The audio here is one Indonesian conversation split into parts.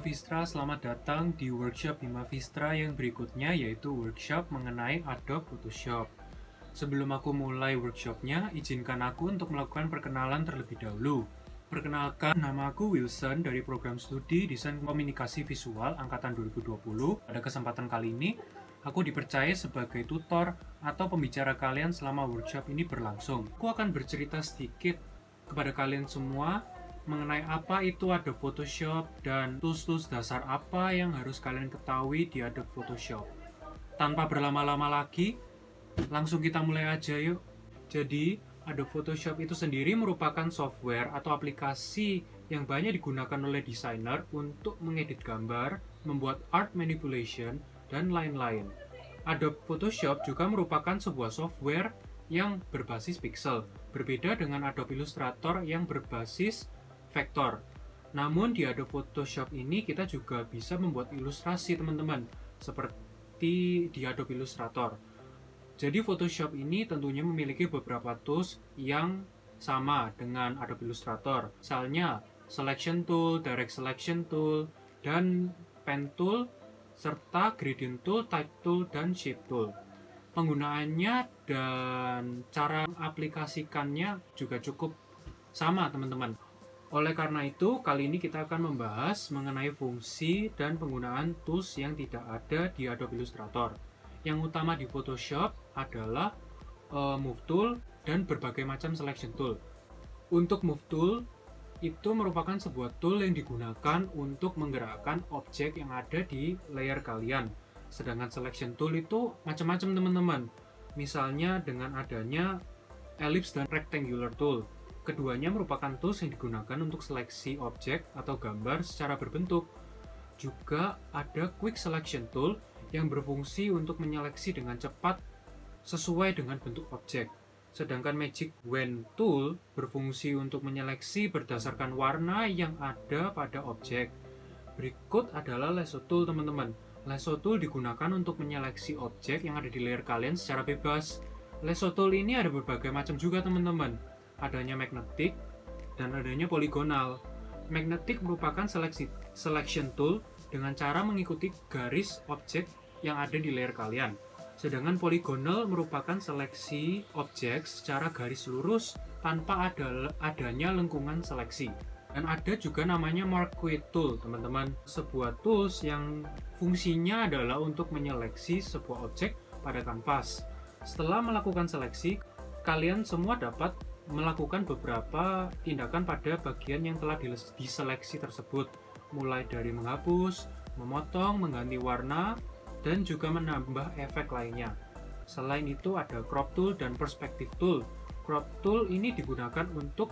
Vistra, selamat datang di workshop Bima Vistra yang berikutnya, yaitu workshop mengenai Adobe Photoshop. Sebelum aku mulai workshopnya, izinkan aku untuk melakukan perkenalan terlebih dahulu. Perkenalkan, nama aku Wilson dari program studi Desain Komunikasi Visual Angkatan 2020. Pada kesempatan kali ini, aku dipercaya sebagai tutor atau pembicara kalian selama workshop ini berlangsung. Aku akan bercerita sedikit kepada kalian semua mengenai apa itu Adobe Photoshop dan tools-tools dasar apa yang harus kalian ketahui di Adobe Photoshop. Tanpa berlama-lama lagi, langsung kita mulai aja yuk. Jadi, Adobe Photoshop itu sendiri merupakan software atau aplikasi yang banyak digunakan oleh desainer untuk mengedit gambar, membuat art manipulation, dan lain-lain. Adobe Photoshop juga merupakan sebuah software yang berbasis pixel, berbeda dengan Adobe Illustrator yang berbasis vektor. Namun di Adobe Photoshop ini kita juga bisa membuat ilustrasi teman-teman, seperti di Adobe Illustrator. Jadi Photoshop ini tentunya memiliki beberapa tools yang sama dengan Adobe Illustrator. Misalnya Selection Tool, Direct Selection Tool, dan Pen Tool, serta Gradient Tool, Type Tool, dan Shape Tool. Penggunaannya dan cara aplikasikannya juga cukup sama teman-teman. Oleh karena itu, kali ini kita akan membahas mengenai fungsi dan penggunaan tools yang tidak ada di Adobe Illustrator. Yang utama di Photoshop adalah Move Tool dan berbagai macam Selection Tool. Untuk Move Tool, itu merupakan sebuah tool yang digunakan untuk menggerakkan objek yang ada di layer kalian. Sedangkan Selection Tool itu macam-macam teman-teman. Misalnya dengan adanya Ellipse dan Rectangular Tool. Keduanya merupakan tools yang digunakan untuk seleksi objek atau gambar secara berbentuk. Juga ada Quick Selection Tool yang berfungsi untuk menyeleksi dengan cepat sesuai dengan bentuk objek. Sedangkan Magic Wand Tool berfungsi untuk menyeleksi berdasarkan warna yang ada pada objek. Berikut adalah Lasso Tool teman-teman. Lasso Tool digunakan untuk menyeleksi objek yang ada di layer kalian secara bebas. Lasso Tool ini ada berbagai macam juga teman-teman. Adanya magnetic dan adanya poligonal. Magnetic merupakan selection tool dengan cara mengikuti garis objek yang ada di layer kalian. Sedangkan poligonal merupakan seleksi objek secara garis lurus tanpa adanya lengkungan seleksi. Dan ada juga namanya Marquee Tool, teman-teman. Sebuah tools yang fungsinya adalah untuk menyeleksi sebuah objek pada kanvas. Setelah melakukan seleksi, kalian semua dapat melakukan beberapa tindakan pada bagian yang telah diseleksi tersebut, mulai dari menghapus, memotong, mengganti warna, dan juga menambah efek lainnya. Selain itu ada Crop Tool dan Perspective Tool. Crop Tool ini digunakan untuk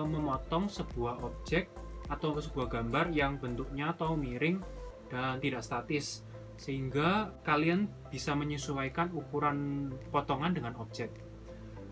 memotong sebuah objek atau sebuah gambar yang bentuknya atau miring dan tidak statis, sehingga kalian bisa menyesuaikan ukuran potongan dengan objek.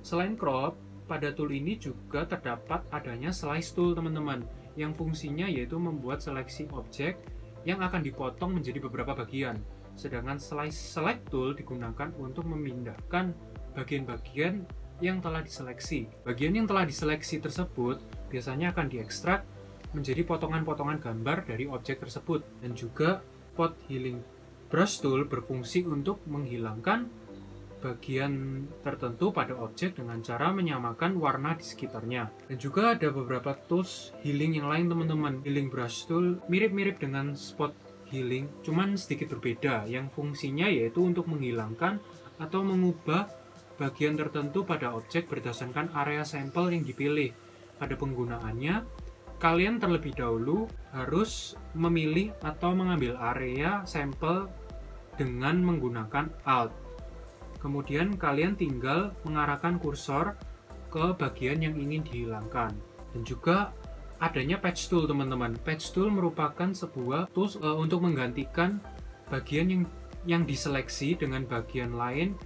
Selain crop, pada tool ini juga terdapat adanya Slice Tool teman-teman, yang fungsinya yaitu membuat seleksi objek yang akan dipotong menjadi beberapa bagian. Sedangkan Select Tool digunakan untuk memindahkan bagian-bagian yang telah diseleksi. Bagian yang telah diseleksi tersebut biasanya akan diekstrak menjadi potongan-potongan gambar dari objek tersebut. Dan juga Pot Healing Brush Tool berfungsi untuk menghilangkan bagian tertentu pada objek dengan cara menyamakan warna di sekitarnya. Dan juga ada beberapa tools healing yang lain teman-teman. Healing Brush Tool mirip-mirip dengan Spot Healing, cuman sedikit berbeda, yang fungsinya yaitu untuk menghilangkan atau mengubah bagian tertentu pada objek berdasarkan area sampel yang dipilih. Pada penggunaannya, kalian terlebih dahulu harus memilih atau mengambil area sampel dengan menggunakan Alt. Kemudian kalian tinggal mengarahkan kursor ke bagian yang ingin dihilangkan. Dan juga adanya Patch Tool teman-teman. Patch Tool merupakan sebuah tools untuk menggantikan bagian yang diseleksi dengan bagian lain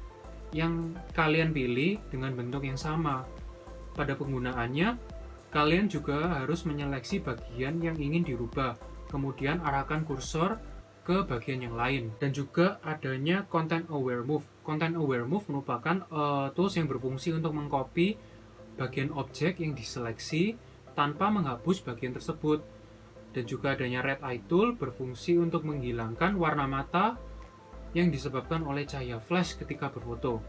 yang kalian pilih dengan bentuk yang sama. Pada penggunaannya, kalian juga harus menyeleksi bagian yang ingin dirubah. Kemudian arahkan kursor ke bagian yang lain. Dan juga adanya Content Aware Move. Content Aware Move merupakan tools yang berfungsi untuk mengcopy bagian objek yang diseleksi tanpa menghapus bagian tersebut. Dan juga adanya red eye tool berfungsi untuk menghilangkan warna mata yang disebabkan oleh cahaya flash ketika berfoto.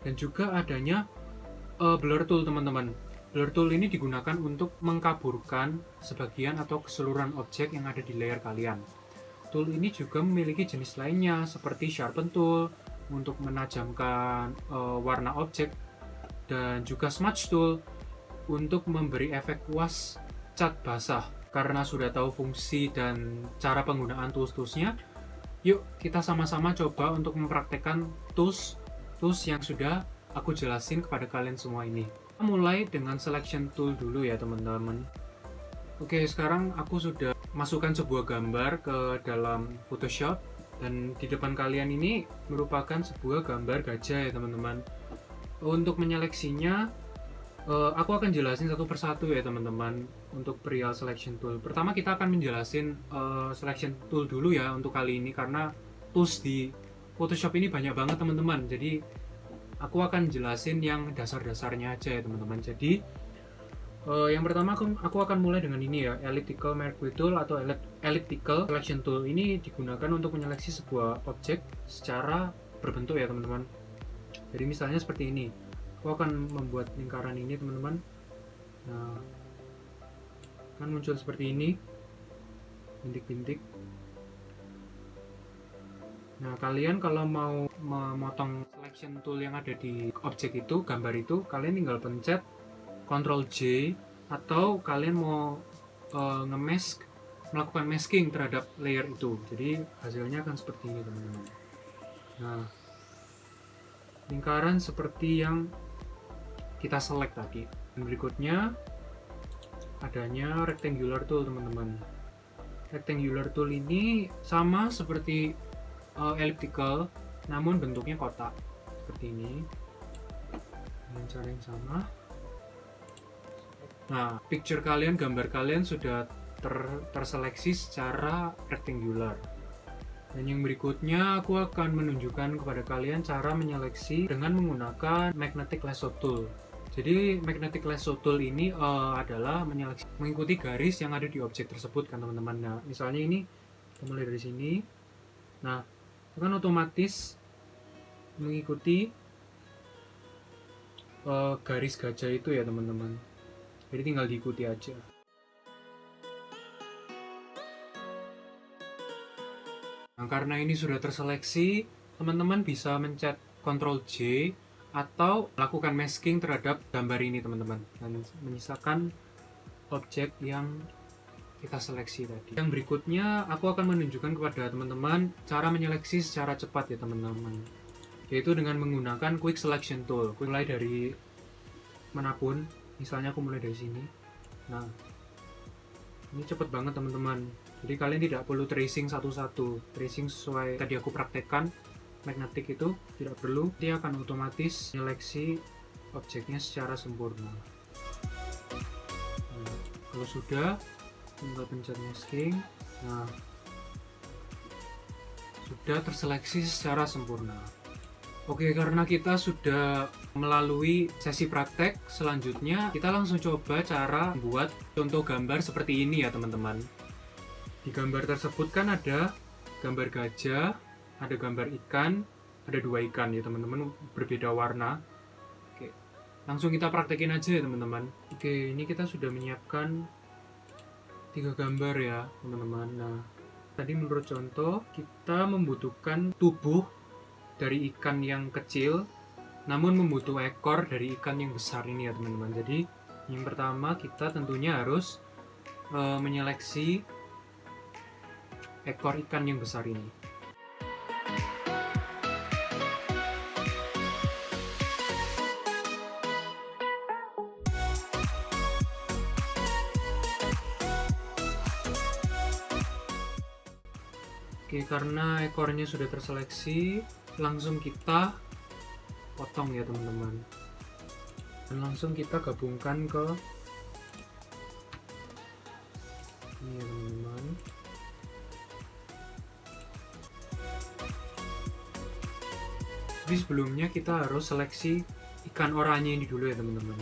Dan juga adanya blur tool, teman-teman. Blur tool ini digunakan untuk mengkaburkan sebagian atau keseluruhan objek yang ada di layar kalian. Tool ini juga memiliki jenis lainnya seperti sharpen tool untuk menajamkan warna objek, dan juga smudge tool untuk memberi efek kuas cat basah. Karena sudah tahu fungsi dan cara penggunaan tools-toolsnya, yuk kita sama-sama coba untuk mempraktekkan tools yang sudah aku jelasin kepada kalian semua ini. Kita mulai dengan selection tool dulu ya teman-teman. Oke, sekarang aku sudah masukkan sebuah gambar ke dalam Photoshop, dan di depan kalian ini merupakan sebuah gambar gajah ya teman-teman. Untuk menyeleksinya, aku akan jelasin satu persatu ya teman-teman untuk perihal selection tool. Pertama kita akan menjelasin selection tool dulu ya untuk kali ini, karena tools di Photoshop ini banyak banget teman-teman. Jadi aku akan jelasin yang dasar-dasarnya aja ya teman-teman. Jadi yang pertama aku akan mulai dengan ini ya, elliptical mercury tool atau elliptical selection tool. Ini digunakan untuk menyeleksi sebuah objek secara berbentuk ya teman-teman. Jadi misalnya seperti ini, aku akan membuat lingkaran ini teman-teman. Nah, kan muncul seperti ini, bintik-bintik. Nah, kalian kalau mau memotong selection tool yang ada di objek itu, gambar itu, kalian tinggal pencet Ctrl J, atau kalian mau melakukan masking terhadap layer itu. Jadi hasilnya akan seperti ini teman-teman. Nah, lingkaran seperti yang kita select tadi. Dan berikutnya adanya rectangular tool teman-teman. Rectangular tool ini sama seperti elliptical, namun bentuknya kotak seperti ini dengan cara yang sama. Nah, picture kalian, gambar kalian sudah terseleksi secara rectangular. Dan yang berikutnya aku akan menunjukkan kepada kalian cara menyeleksi dengan menggunakan magnetic lasso tool. Jadi magnetic lasso tool ini adalah mengikuti garis yang ada di objek tersebut kan teman-teman. Nah, misalnya ini kita mulai dari sini. Nah, itu kan otomatis mengikuti garis gajah itu ya teman-teman. Jadi tinggal diikuti aja. Nah, karena ini sudah terseleksi, teman-teman bisa mencet Ctrl J atau melakukan masking terhadap gambar ini teman-teman, dan menyisakan objek yang kita seleksi tadi. Yang berikutnya aku akan menunjukkan kepada teman-teman cara menyeleksi secara cepat ya teman-teman, yaitu dengan menggunakan quick selection tool. Mulai dari manapun, misalnya aku mulai dari sini. Nah, ini cepet banget teman-teman. Jadi kalian tidak perlu tracing satu-satu, tracing sesuai tadi aku praktekkan magnetik itu tidak perlu, dia akan otomatis menyeleksi objeknya secara sempurna. Nah, kalau sudah, tinggal pencet masking. Nah, sudah terseleksi secara sempurna. Oke, karena kita sudah melalui sesi praktek, selanjutnya kita langsung coba cara membuat contoh gambar seperti ini ya teman-teman. Di gambar tersebut kan ada gambar gajah, ada gambar ikan, ada dua ikan ya teman-teman, berbeda warna. Oke, langsung kita praktekin aja ya teman-teman. Oke, ini kita sudah menyiapkan 3 gambar ya teman-teman. Nah, tadi menurut contoh kita membutuhkan tubuh dari ikan yang kecil, namun membutuhkan ekor dari ikan yang besar ini ya teman-teman. Jadi yang pertama kita tentunya harus menyeleksi ekor ikan yang besar ini. Oke, karena ekornya sudah terseleksi, langsung kita potong ya teman-teman, dan langsung kita gabungkan ke ini ya teman-teman. Tapi sebelumnya kita harus seleksi ikan oranye ini dulu ya teman-teman.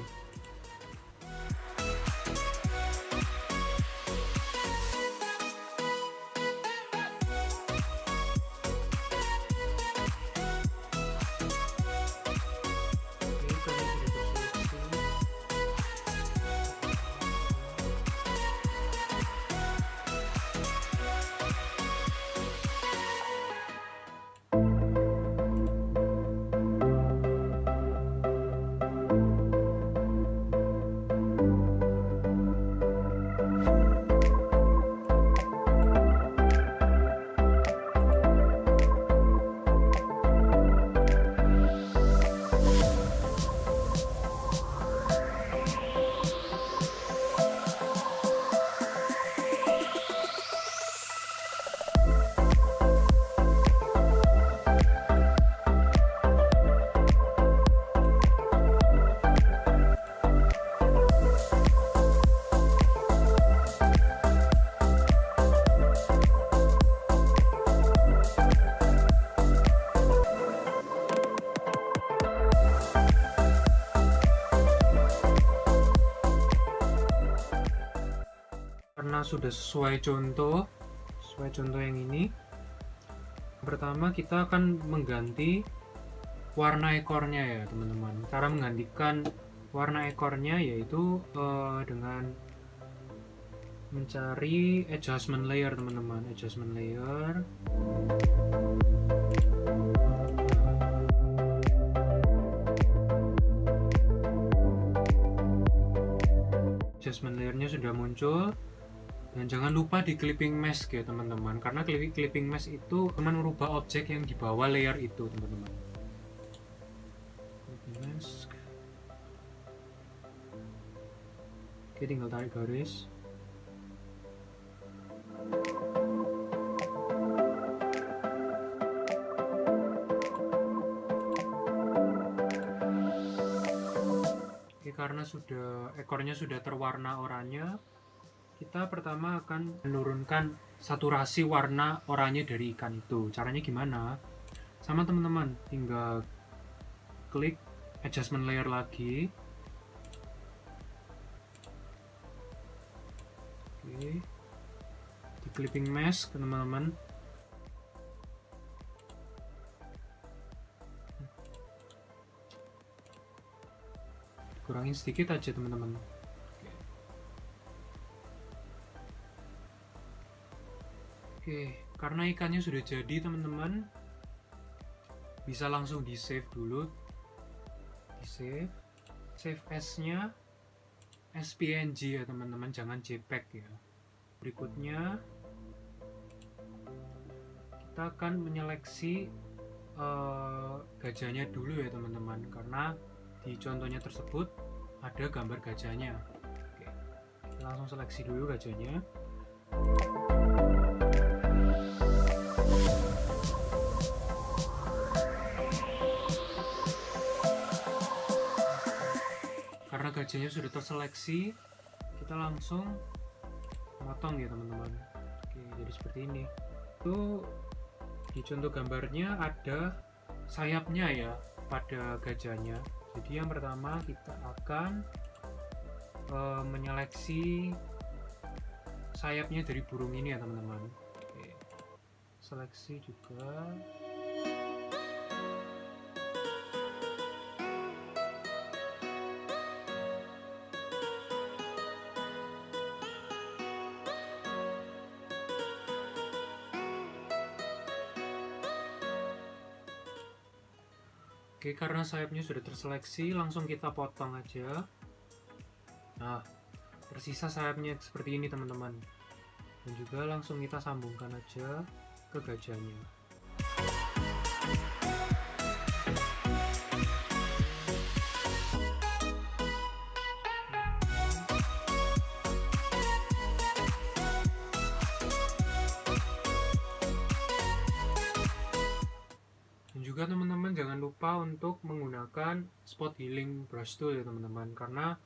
karena sudah sesuai contoh yang ini, pertama kita akan mengganti warna ekornya ya teman-teman. Cara menggantikan warna ekornya yaitu dengan mencari adjustment layer teman-teman. Adjustment layer, adjustment layernya sudah muncul. Dan jangan lupa di clipping mask ya teman-teman, karena clipping mask itu akan merubah objek yang di bawah layer itu teman-teman. Clipping mask. Oke, tinggal tarik garis. Oke, karena ekornya sudah terwarna oranye, kita pertama akan menurunkan saturasi warna oranye dari ikan itu. Caranya gimana? Sama teman-teman, tinggal klik adjustment layer lagi. Oke, di clipping mask teman-teman. Kurangin sedikit aja teman-teman. Oke, karena ikannya sudah jadi teman-teman, bisa langsung di save dulu. Di save as-nya SPNG ya teman-teman, jangan JPEG ya. Berikutnya kita akan menyeleksi gajahnya dulu ya teman-teman, karena di contohnya tersebut ada gambar gajahnya. Oke, kita langsung seleksi dulu gajahnya. Karena gajahnya sudah terseleksi, kita langsung potong ya teman-teman. Oke, jadi seperti ini. Itu di contoh gambarnya ada sayapnya ya pada gajahnya. Jadi yang pertama kita akan menyeleksi sayapnya dari burung ini ya teman-teman. Oke, seleksi juga. Oke, karena sayapnya sudah terseleksi, langsung kita potong aja. Nah, tersisa sayapnya seperti ini teman-teman. Dan juga langsung kita sambungkan aja ke gajahnya. Juga teman-teman jangan lupa untuk menggunakan spot healing brush tool ya teman-teman, karena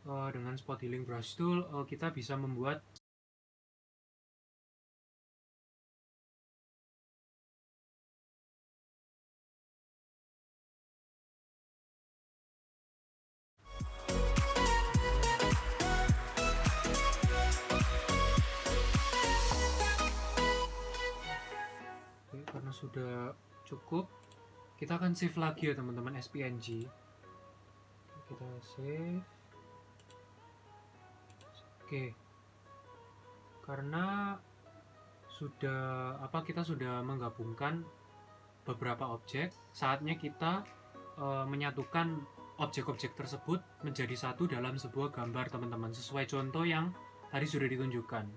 dengan spot healing brush tool kita bisa membuat karena sudah cukup, kita akan save lagi ya teman-teman SPNG. Kita save. Oke, karena kita sudah menggabungkan beberapa objek, saatnya kita menyatukan objek-objek tersebut menjadi satu dalam sebuah gambar teman-teman, sesuai contoh yang tadi sudah ditunjukkan.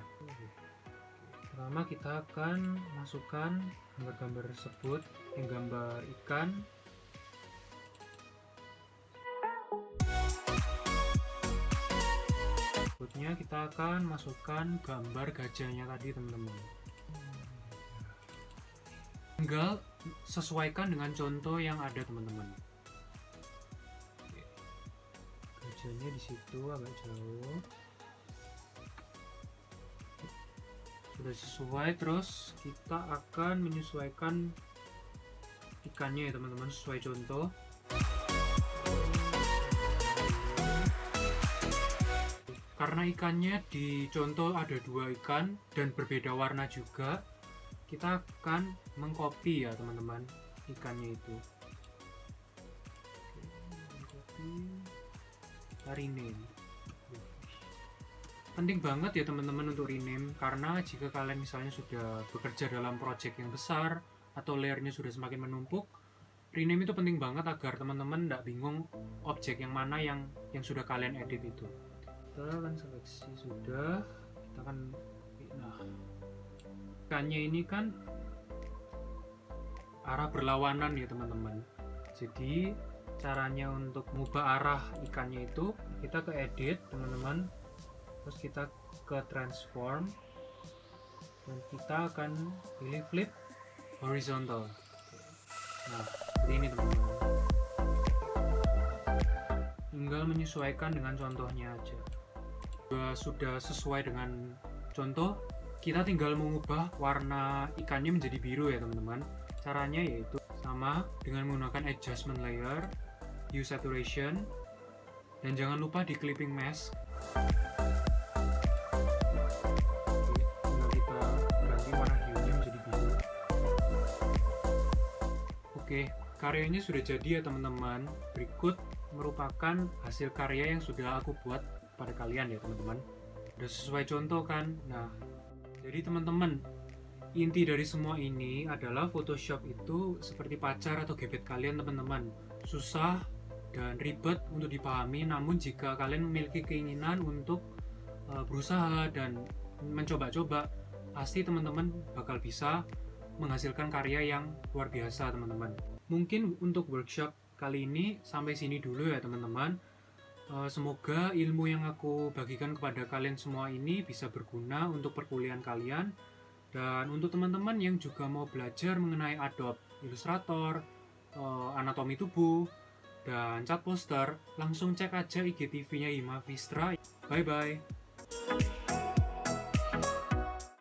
Pertama kita akan masukkan gambar-gambar tersebut, yang gambar ikan. Berikutnya kita akan masukkan gambar gajahnya tadi teman-teman. Tinggal sesuaikan dengan contoh yang ada teman-teman. Gajahnya di situ agak jauh. Sudah sesuai, terus kita akan menyesuaikan ikannya ya teman-teman, sesuai contoh. Karena ikannya dicontoh ada 2 ikan dan berbeda warna juga, kita akan mengcopy ya teman-teman ikannya itu. Oke, mengcopy, kita rename. Penting banget ya teman-teman untuk rename, karena jika kalian misalnya sudah bekerja dalam project yang besar atau layernya sudah semakin menumpuk, rename itu penting banget agar teman-teman tidak bingung objek yang mana yang sudah kalian edit itu. Kita akan seleksi sudah, kita akan ikannya ini kan arah berlawanan ya teman-teman. Jadi caranya untuk mengubah arah ikannya itu, kita ke edit teman-teman, terus kita ke transform dan kita akan pilih flip horizontal. Nah, seperti ini teman-teman. Tinggal menyesuaikan dengan contohnya aja. Sudah sesuai dengan contoh, kita tinggal mengubah warna ikannya menjadi biru ya teman-teman. Caranya yaitu sama dengan menggunakan adjustment layer, hue saturation, dan jangan lupa di clipping mask. Oke, karyanya sudah jadi ya teman-teman. Berikut merupakan hasil karya yang sudah aku buat pada kalian ya teman-teman. Udah sesuai contoh kan? Nah, jadi teman-teman, inti dari semua ini adalah Photoshop itu seperti pacar atau gebet kalian teman-teman. Susah dan ribet untuk dipahami, namun jika kalian memiliki keinginan untuk berusaha dan mencoba-coba, pasti teman-teman bakal bisa menghasilkan karya yang luar biasa teman-teman. Mungkin untuk workshop kali ini sampai sini dulu ya teman-teman. Semoga ilmu yang aku bagikan kepada kalian semua ini bisa berguna untuk perkuliahan kalian. Dan untuk teman-teman yang juga mau belajar mengenai Adobe Illustrator, anatomi tubuh, dan cat poster, langsung cek aja IGTV-nya Hima Vistra. Bye-bye!